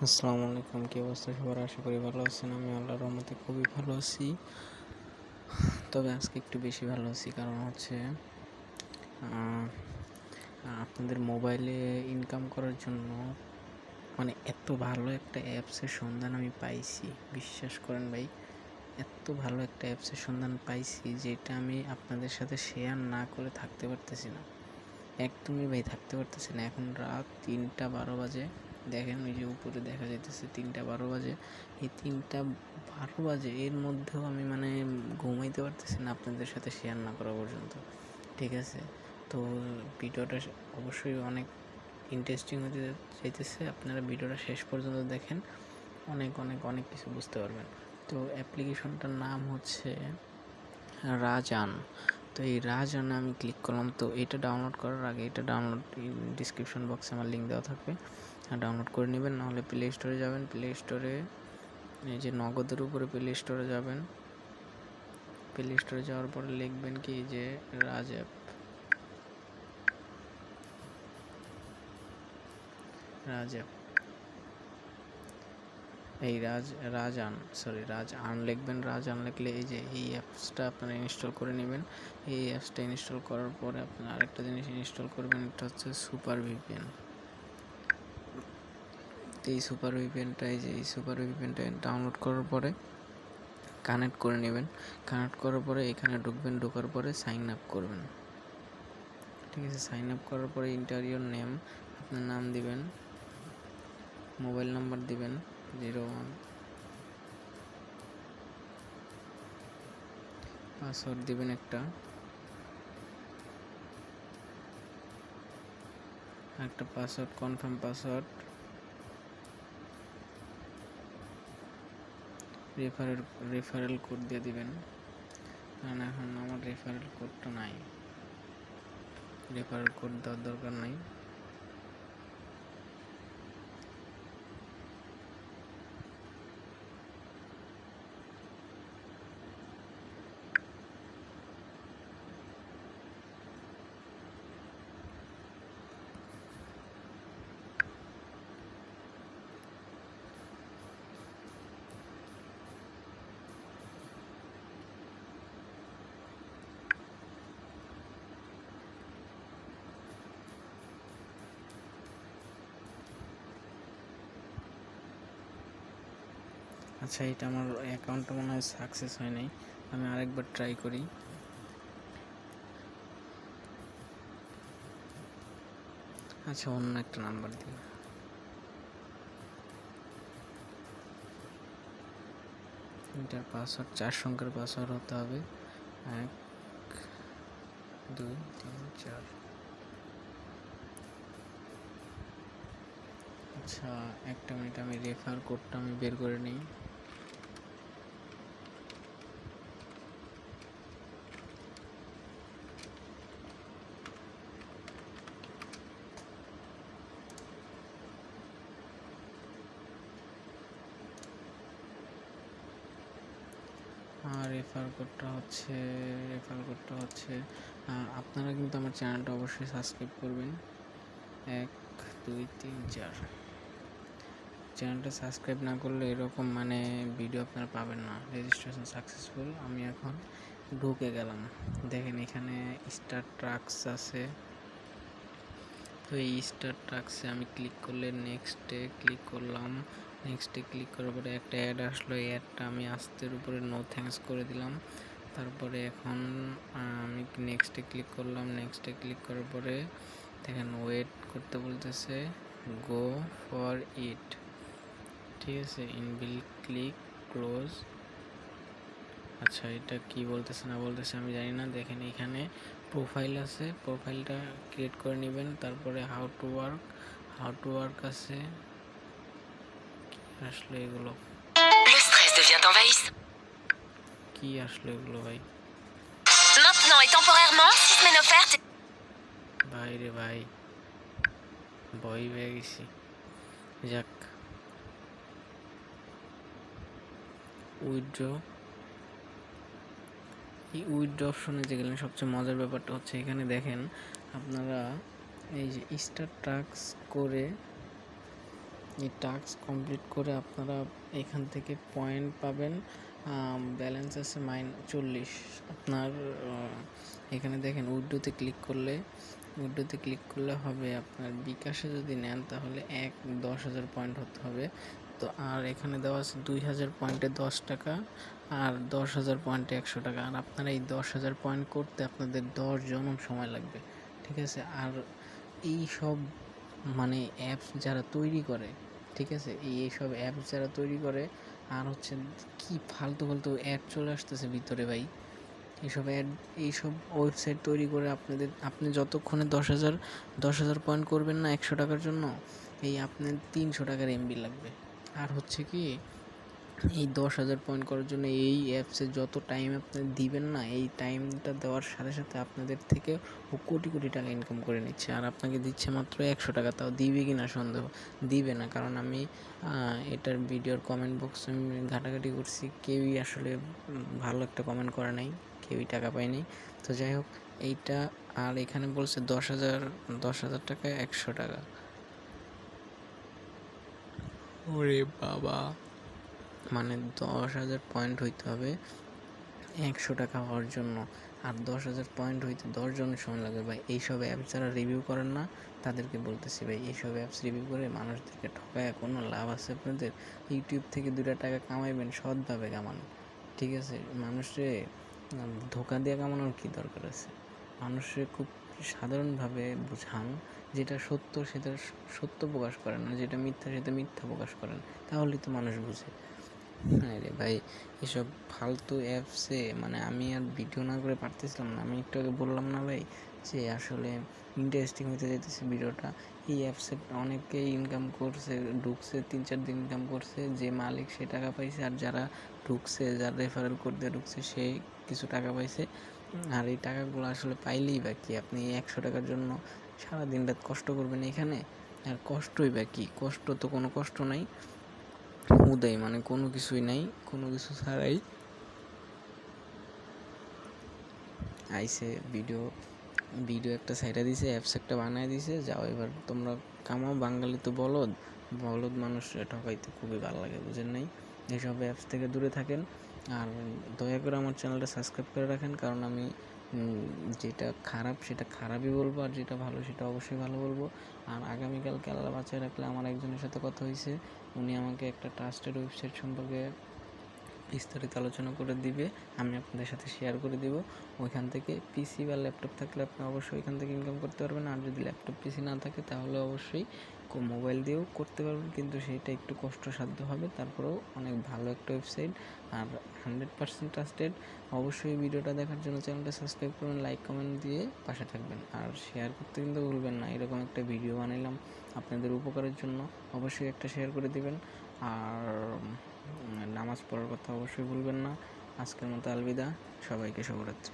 আসসালামু আলাইকুম, কি অবস্থা সবার? আশা করি ভালো আছেন। আমি আল্লাহর রহমতে খুবই ভালো আছি। তবে আজকে একটু বেশি ভালো আছি, কারণ হচ্ছে আপনাদের মোবাইলে ইনকাম করার জন্য মানে এত ভালো একটা অ্যাপসের সন্ধান আমি পাইছি। বিশ্বাস করেন ভাই, এত ভালো একটা অ্যাপসের সন্ধান পাইছি যেটা আমি আপনাদের সাথে শেয়ার না করে থাকতে পারতেছি না। একদমই ভাই থাকতে পারতেছি না। এখন রাত 3:12 বাজে। দেখেন ওই যে উপরে দেখা যাইতেছে 3:12 বাজে। এই 3:12 বাজে, এর মধ্যেও আমি মানে ঘুমাইতে পারতেছি না আপনাদের সাথে শেয়ার না করা পর্যন্ত। ঠিক আছে, তো ভিডিওটা অবশ্যই অনেক ইন্টারেস্টিং হতে চাইতেছে। আপনারা ভিডিওটা শেষ পর্যন্ত দেখেন, অনেক অনেক অনেক কিছু বুঝতে পারবেন। তো অ্যাপ্লিকেশনটার নাম হচ্ছে রাজান। তো এই রাজানে আমি ক্লিক করলাম। তো এটা ডাউনলোড করার আগে, এটা ডাউনলোড ডিসক্রিপশন বক্সে আমার লিঙ্ক দেওয়া থাকবে, ডাউনলোড করে নেবেন। নাহলে প্লে স্টোরে যাবেন, প্লে স্টোরে এই যে নগদের উপরে প্লে স্টোরে যাবেন। প্লে স্টোরে যাওয়ার পরে লিখবেন কি যে রাজ অ্যাপ, রাজ অ্যাপ, এই রাজ আন লিখবেন। রাজ আন লিখলে এই যে এই অ্যাপসটা আপনারা ইনস্টল করে নেবেন। এই অ্যাপসটা ইনস্টল করার পরে আপনারা আরেকটা জিনিস ইনস্টল করবেন, এটা হচ্ছে সুপার ভিপিএন। এই সুপার ভিপিএনটা ডাউনলোড করার পরে কানেক্ট করে নেবেন। কানেক্ট করার পরে এখানে ঢুকবেন, ঢোকার পরে সাইন আপ করবেন। ঠিক আছে, সাইন আপ করার পরে ইন্টারিয়র নেম, আপনার নাম দিবেন, মোবাইল নাম্বার দিবেন 01, পাসওয়ার্ড দিবেন একটা password, confirm password, referral code দিয়ে দিবেন। কারণ এখন আমার রেফারেল কোডটা নাই, রেফারেল কোড দেওয়ার দরকার নাই। আচ্ছা, এটা আমার অ্যাকাউন্টটা মনে হয় সাকসেস হয় নাই, আমি আরেকবার ট্রাই করি। আচ্ছা, অন্য একটা নাম্বার দিই। এটার পাসওয়ার্ড 4 সংখ্যার পাসওয়ার্ড হতে হবে, 1 2 3 4। আচ্ছা, একটা মিনিট, আমি রেফার কোডটা আমি বের করে নিই। রেফার কোডটা হচ্ছে আপনারা কিন্তু আমার চ্যানেলটা অবশ্যই সাবস্ক্রাইব করবেন। 1 2 3 4। চ্যানেলটা সাবস্ক্রাইব না করলে এরকম মানে ভিডিও আপনারা পাবেন না। Registration successful. আমি এখন ঢুকে গেলাম। দেখেন এখানে স্টার ট্রাক্স আছে। তো এই স্টার ট্রাক্সে আমি ক্লিক করলে নেক্সটে ক্লিক করলাম। নেক্সটে ক্লিক করার পরে একটা অ্যাড আসলো। এই অ্যাডটা আমি আস্তের উপরে নো থ্যাঙ্কস করে দিলাম। তারপরে এখন আমি নেক্সটে ক্লিক করলাম। নেক্সটে ক্লিক করার পরে দেখেন ওয়েট করতে বলতেছে, গো ফর ইট। ঠিক আছে, ইনবিল ক্লিক ক্লোজ। আচ্ছা, এটা কি বলতেছে না বলতেছে আমি জানি না। দেখেন এখানে প্রোফাইল আছে, প্রোফাইলটা ক্রিয়েট করে নেবেন। তারপরে হাউ টু ওয়ার্ক আছে। আসলে এগুলো Le stress devient envahissant. কি আসলে এগুলো ভাই? Maintenant et temporairement, 6 semaines offertes. ভাই রে ভাই, ভয় পেয়ে গেছি। যাক, উইথড্র, এই উইথড্র অপশনে যে গেলেন, সবচেয়ে মজার ব্যাপারটা হচ্ছে এখানে দেখেন আপনারা এই যে স্টার ট্রাক্স করে এই টাস্ক কমপ্লিট করে আপনারা এখান থেকে পয়েন্ট পাবেন। ব্যালেন্স আছে -40। আপনার এখানে দেখেন উইথড্রোতে ক্লিক করলে হবে আপনার বিকাশে যদি নেন তাহলে 10,000 পয়েন্ট হতে হবে। তো আর এখানে দেওয়া আছে 2,000 পয়েন্টে 10 টাকা আর 10,000 পয়েন্টে 100 টাকা। আর আপনারা এই 10,000 পয়েন্ট করতে আপনাদের 10 জনম সময় লাগবে, ঠিক আছে। আর এই সব মানে অ্যাপস যারা তৈরি করে, ঠিক আছে, এইসব অ্যাপস যারা তৈরি করে আর হচ্ছে কি ফালতু অ্যাড চলে আসতেছে ভিতরে ভাই। এইসব ওয়েবসাইট তৈরি করে আপনি যতক্ষণে 10,000 পয়েন্ট করবেন না 100 টাকার জন্য, আপনার 300 টাকার এমবি লাগবে। আর হচ্ছে কি এই 10,000 পয়েন্ট করার জন্য এই অ্যাপসে যত টাইম আপনি দিবেন না, এই টাইমটা দেওয়ার সাথে সাথে আপনাদের থেকে ও কোটি কোটি টাকা ইনকাম করে নিচ্ছে। আর আপনাকে দিচ্ছে মাত্র 100 টাকা। তাও দিবে কি না সন্দেহ, দিবে না। কারণ আমি এটার ভিডিওর কমেন্ট বক্সে আমি ঘাটাঘাটি করছি, কেউই আসলে ভালো একটা কমেন্ট করে নাই, কেউই টাকা পায়নি। তো যাই হোক, এইটা আর এখানে বলছে 10,000 টাকায় 100 টাকা। ওরে বাবা, মানে 10,000 পয়েন্ট হইতে হবে 100 টাকা হওয়ার জন্য। আর 10,000 পয়েন্ট হইতে 10 জনের সময় লাগবে ভাই। এইসব অ্যাপস যারা রিভিউ করেন না তাদেরকে বলতেছি ভাই, এইসব অ্যাপস রিভিউ করে মানুষদেরকে ঠকায় কোনো লাভ আছে আপনাদের? ইউটিউব থেকে 2 টাকা কামাইবেন, সৎভাবে কামান, ঠিক আছে। মানুষে ধোকা দিয়ে কামানোর কী দরকার আছে? মানুষে খুব সাধারণভাবে বুঝান, যেটা সত্য সেটা সত্য প্রকাশ করেন না, যেটা মিথ্যা সেটা মিথ্যা প্রকাশ করেন, তাহলেই তো মানুষ বুঝে। হ্যাঁ রে ভাই, এসব ফালতু অ্যাপসে মানে আমি আর ভিডিও না করে পারতেছিলাম না। আমি একটু আগে বললাম না ভাই যে আসলে ইন্টারেস্টিং হতে যেতেছে ভিডিওটা। এই অ্যাপসে অনেকেই ইনকাম করছে, ঢুকছে 3-4 দিন ইনকাম করছে, যে মালিক সে টাকা পাইছে, আর যারা ঢুকছে, যারা রেফারেল করতে ঢুকছে সে কিছু টাকা পাইছে। আর এই টাকাগুলো আসলে পাইলেই বা কি, আপনি 100 টাকার জন্য সারা দিন রাত কষ্ট করবেন এখানে? আর কষ্টই বা কি, কষ্ট তো কোনো কষ্ট নাই, উদয় মানে কোনো কিছুই নাই, কোনো কিছু ছাড়াই আইসে ভিডিও একটা সাইডা দিছে, অ্যাপস একটা বানায় দিছে, যাও এবার তোমরা কামাও। বাঙালি তো বলদ মানুষরা ঠকাইতে খুবই ভালো লাগে, বুঝেন নাই? এইসব অ্যাপস থেকে দূরে থাকেন। আর দয়া করে আমার চ্যানেলটা সাবস্ক্রাইব করে রাখেন, কারণ আমি যেটা খারাপ সেটা খারাপই বলবো, আর যেটা ভালো সেটা অবশ্যই ভালো বলবো। আর আগামীকালকে আল্লাহ বাঁচায় রাখলে আমার একজনের সাথে কথা হয়েছে, উনি আমাকে একটা ট্রাস্টেড ওয়েবসাইট সম্পর্কে বিস্তারিত আলোচনা করে দিবে, আমি আপনাদের সাথে শেয়ার করে দিব। ওইখান থেকে পিসি বা ল্যাপটপ থাকলে আপনি অবশ্যই ওইখান থেকে ইনকাম করতে পারবেন। আর যদি ল্যাপটপ পিসি না থাকে তাহলে অবশ্যই মোবাইল দিয়েও করতে পারবেন, কিন্তু সেইটা একটু কষ্টসাধ্য হবে। তারপরেও অনেক ভালো একটা ওয়েবসাইট আর 100% ট্রাস্টেড। অবশ্যই ভিডিওটা দেখার জন্য চ্যানেলটা সাবস্ক্রাইব করবেন, লাইক কমেন্ট দিয়ে পাশে থাকবেন, আর শেয়ার করতে কিন্তু ভুলবেন না। এরকম একটা ভিডিও বানাইলাম আপনাদের উপকারের জন্য, অবশ্যই একটা শেয়ার করে দিবেন। আর নামাজ পড়ার কথা অবশ্যই ভুলবেন না। আজকের মতো আলবিদা, সবাইকে শুভরাত্রি।